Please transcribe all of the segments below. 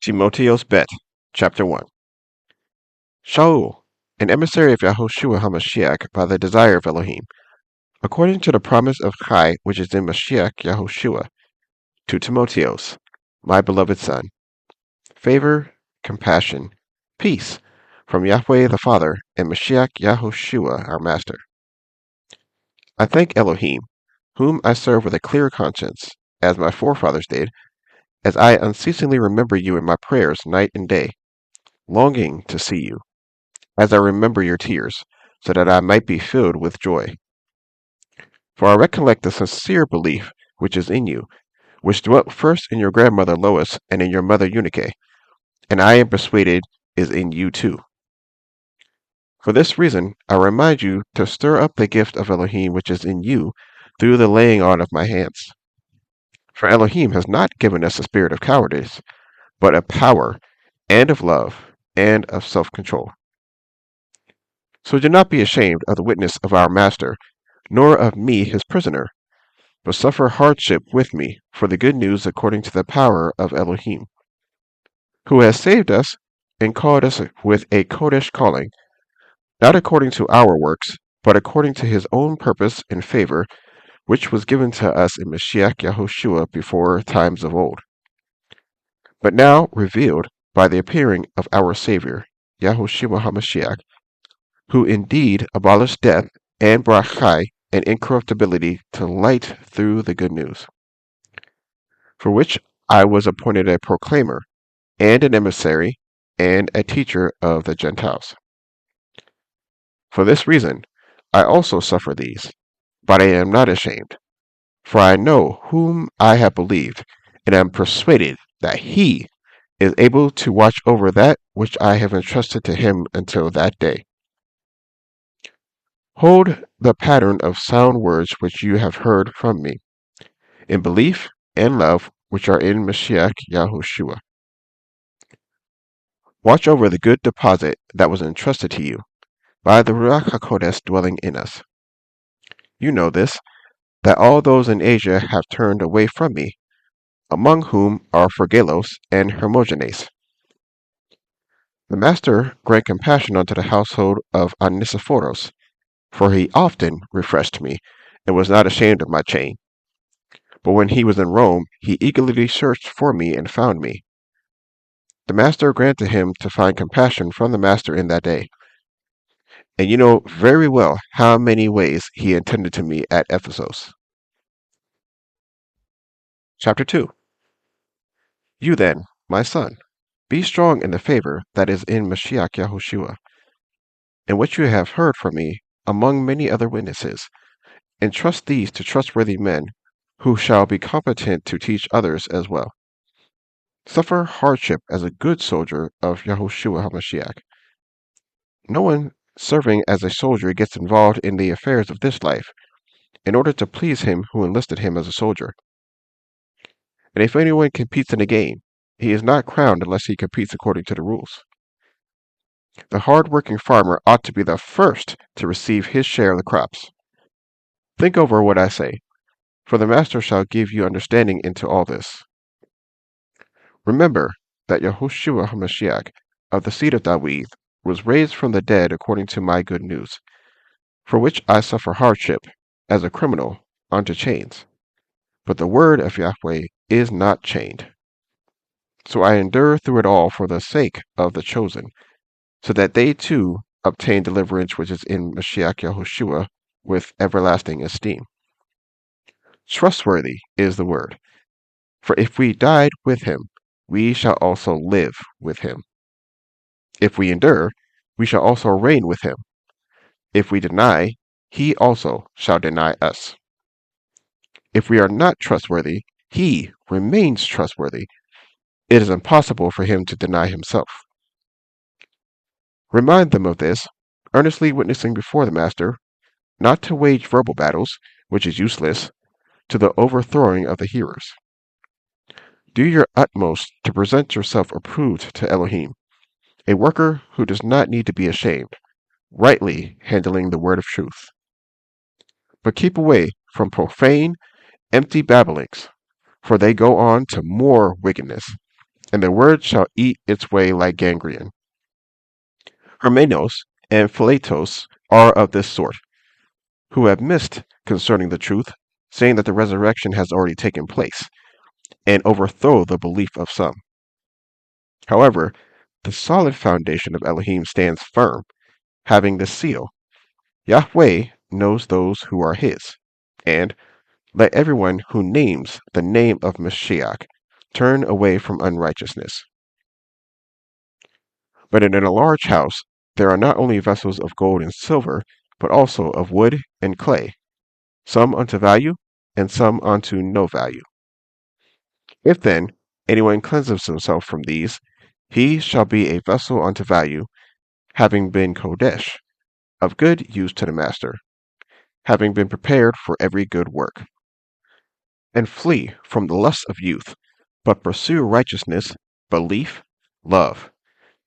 Timotiyos Bet, Chapter 1. Shaul, an emissary of YAHOSHUA HaMashiach by the desire of Elohim, according to the promise of Chai which is in Mashiach YAHOSHUA, to Timotiyos, my beloved son, favor, compassion, peace, from Yahweh the Father and Mashiach YAHOSHUA our Master. I thank Elohim, whom I serve with a clear conscience, as my forefathers did, as I unceasingly remember you in my prayers night and day, longing to see you, as I remember your tears, so that I might be filled with joy. For I recollect the sincere belief which is in you, which dwelt first in your grandmother Lois and in your mother Eunice, and I am persuaded is in you too. For this reason I remind you to stir up the gift of Elohim which is in you through the laying on of my hands. For Elohim has not given us a spirit of cowardice, but of power, and of love, and of self-control. So do not be ashamed of the witness of our Master, nor of me his prisoner, but suffer hardship with me for the good news according to the power of Elohim, who has saved us and called us with a Kodesh calling, not according to our works, but according to his own purpose and favor, which was given to us in Mashiach YAHOSHUA before times of old, but now revealed by the appearing of our Savior, YAHOSHUA HaMashiach, who indeed abolished death and brought Chai and incorruptibility to light through the good news, for which I was appointed a proclaimer, and an emissary, and a teacher of the Gentiles. For this reason I also suffer these, but I am not ashamed, for I know whom I have believed, and am persuaded that he is able to watch over that which I have entrusted to him until that day. Hold the pattern of sound words which you have heard from me, in belief and love which are in Mashiach YAHOSHUA. Watch over the good deposit that was entrusted to you by the Ruach HaKodesh dwelling in us. You know this, that all those in Asia have turned away from me, among whom are Phrygelus and Hermogenes. The Master grant compassion unto the household of Onesiphoros, for he often refreshed me, and was not ashamed of my chain. But when he was in Rome, he eagerly searched for me and found me. The Master granted him to find compassion from the Master in that day. And you know very well how many ways he attended to me at Ephesus. Chapter 2. You then, my son, be strong in the favor that is in Mashiach YAHOSHUA, and what you have heard from me among many other witnesses, entrust these to trustworthy men, who shall be competent to teach others as well. Suffer hardship as a good soldier of YAHOSHUA HaMashiach. No one serving as a soldier gets involved in the affairs of this life, in order to please him who enlisted him as a soldier. And if anyone competes in a game, he is not crowned unless he competes according to the rules. The hard-working farmer ought to be the first to receive his share of the crops. Think over what I say, for the Master shall give you understanding into all this. Remember that YAHOSHUA HaMashiach, of the seed of David, was raised from the dead according to my good news, for which I suffer hardship, as a criminal, unto chains. But the word of Yahweh is not chained. So I endure through it all for the sake of the chosen, so that they too obtain deliverance which is in Mashiach YAHOSHUA with everlasting esteem. Trustworthy is the word. For if we died with him, we shall also live with him. If we endure, we shall also reign with him. If we deny, he also shall deny us. If we are not trustworthy, he remains trustworthy. It is impossible for him to deny himself. Remind them of this, earnestly witnessing before the Master, not to wage verbal battles, which is useless, to the overthrowing of the hearers. Do your utmost to present yourself approved to Elohim, a worker who does not need to be ashamed, rightly handling the word of truth. But keep away from profane, empty babblings, for they go on to more wickedness, and the word shall eat its way like gangrene. Hermenos and Philetos are of this sort, who have missed concerning the truth, saying that the resurrection has already taken place, and overthrow the belief of some. However, the solid foundation of Elohim stands firm, having this seal: Yahweh knows those who are his, and let everyone who names the name of Mashiach turn away from unrighteousness. But in a large house there are not only vessels of gold and silver, but also of wood and clay, some unto value, and some unto no value. If then anyone cleanses himself from these, he shall be a vessel unto value, having been kodesh, of good use to the master, having been prepared for every good work. And flee from the lusts of youth, but pursue righteousness, belief, love,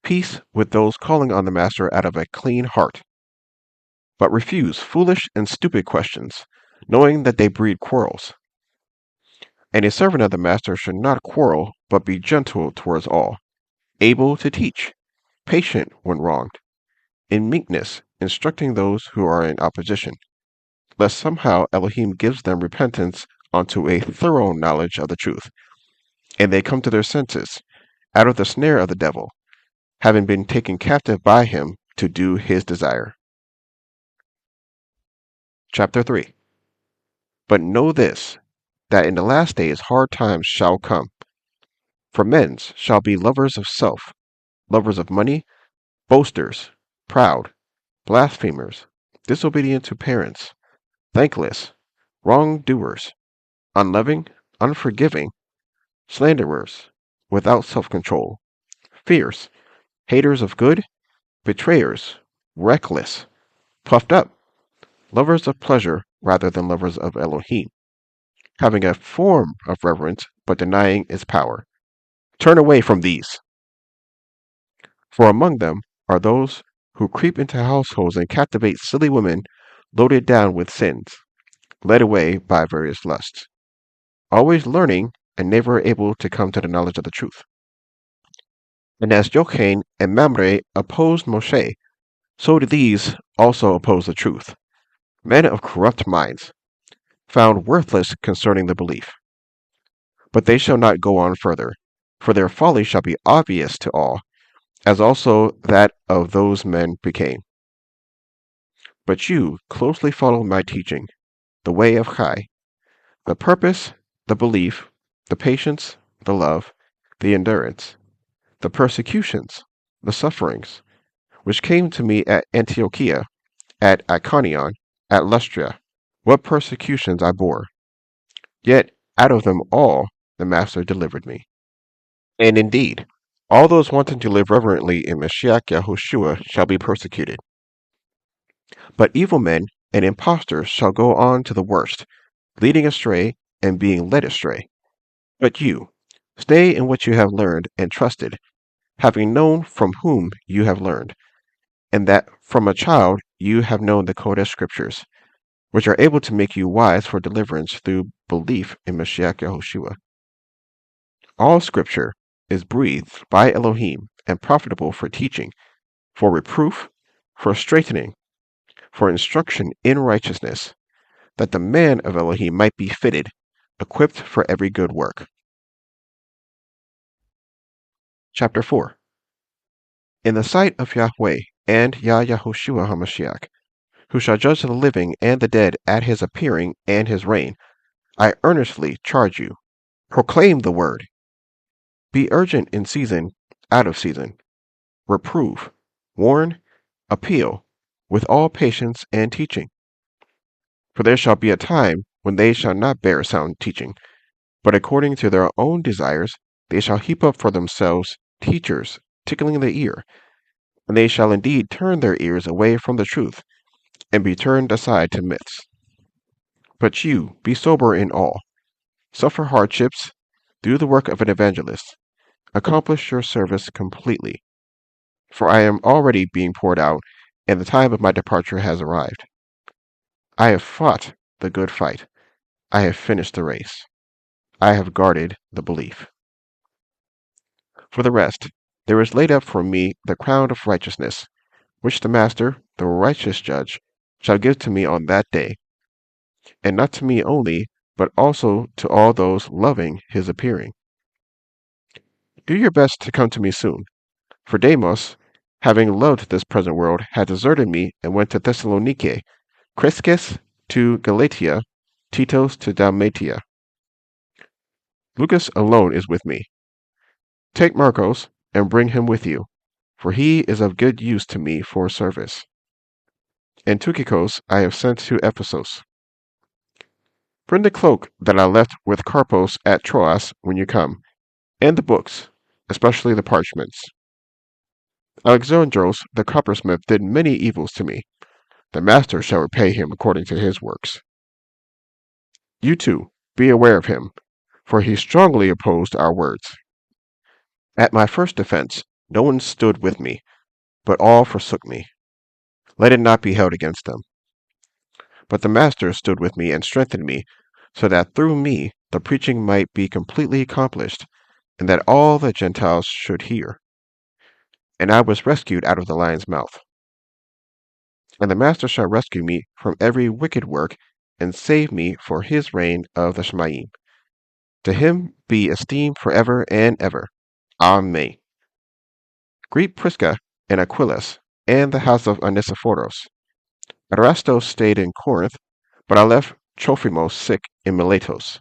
peace with those calling on the master out of a clean heart. But refuse foolish and stupid questions, knowing that they breed quarrels. And a servant of the master should not quarrel, but be gentle towards all, able to teach, patient when wronged, in meekness instructing those who are in opposition, lest somehow Elohim gives them repentance unto a thorough knowledge of the truth, and they come to their senses, out of the snare of the devil, having been taken captive by him to do his desire. Chapter 3. But know this, that in the last days hard times shall come. For men shall be lovers of self, lovers of money, boasters, proud, blasphemers, disobedient to parents, thankless, wrongdoers, unloving, unforgiving, slanderers, without self-control, fierce, haters of good, betrayers, reckless, puffed up, lovers of pleasure rather than lovers of Elohim, having a form of reverence but denying its power. Turn away from these. For among them are those who creep into households and captivate silly women loaded down with sins, led away by various lusts, always learning and never able to come to the knowledge of the truth. And as Jochanan and Mamre opposed Moshe, so do these also oppose the truth, men of corrupt minds, found worthless concerning the belief. But they shall not go on further, for their folly shall be obvious to all, as also that of those men became. But you closely follow my teaching, the way of Chai, the purpose, the belief, the patience, the love, the endurance, the persecutions, the sufferings, which came to me at Antiochia, at Iconium, at Lystra, what persecutions I bore. Yet out of them all the Master delivered me. And indeed, all those wanting to live reverently in Mashiach YAHOSHUA shall be persecuted. But evil men and impostors shall go on to the worst, leading astray and being led astray. But you, stay in what you have learned and trusted, having known from whom you have learned, and that from a child you have known the Kodesh Scriptures, which are able to make you wise for deliverance through belief in Mashiach YAHOSHUA. All Scripture is breathed by Elohim and profitable for teaching, for reproof, for straightening, for instruction in righteousness, that the man of Elohim might be fitted, equipped for every good work. Chapter 4. In the sight of Yahweh and YAHOSHUA HaMashiach, who shall judge the living and the dead at his appearing and his reign, I earnestly charge you, proclaim the word. Be urgent in season, out of season. Reprove, warn, appeal, with all patience and teaching. For there shall be a time when they shall not bear sound teaching, but according to their own desires they shall heap up for themselves teachers, tickling the ear, and they shall indeed turn their ears away from the truth, and be turned aside to myths. But you, be sober in all, suffer hardships, do the work of an evangelist, accomplish your service completely. For I am already being poured out, and the time of my departure has arrived. I have fought the good fight. I have finished the race. I have guarded the belief. For the rest, there is laid up for me the crown of righteousness, which the Master, the righteous judge, shall give to me on that day, and not to me only, but also to all those loving his appearing. Do your best to come to me soon, for Demas, having loved this present world, had deserted me and went to Thessalonike, Crescens to Galatia, Titus to Dalmatia. Lucas alone is with me. Take Marcos and bring him with you, for he is of good use to me for service. And Tychicus I have sent to Ephesus. Bring the cloak that I left with Carpos at Troas when you come, and the books, especially the parchments. Alexandros the coppersmith did many evils to me. The Master shall repay him according to his works. You too, be aware of him, for he strongly opposed our words. At my first defense, no one stood with me, but all forsook me. Let it not be held against them. But the Master stood with me and strengthened me, so that through me the preaching might be completely accomplished, and that all the Gentiles should hear. And I was rescued out of the lion's mouth. And the Master shall rescue me from every wicked work, and save me for his reign of the Shemayim. To him be esteem forever and ever. Amen. Greet Prisca and Aquilus, and the house of Onesiphorus. Erastus stayed in Corinth, but I left Trophimus sick in Miletus.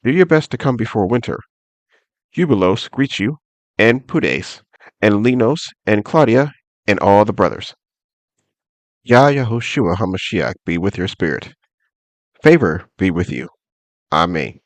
Do your best to come before winter. Eubulos greets you, and Pudes, and Linos, and Claudia, and all the brothers. YAHOSHUA HaMashiach be with your spirit. Favor be with you. Amen.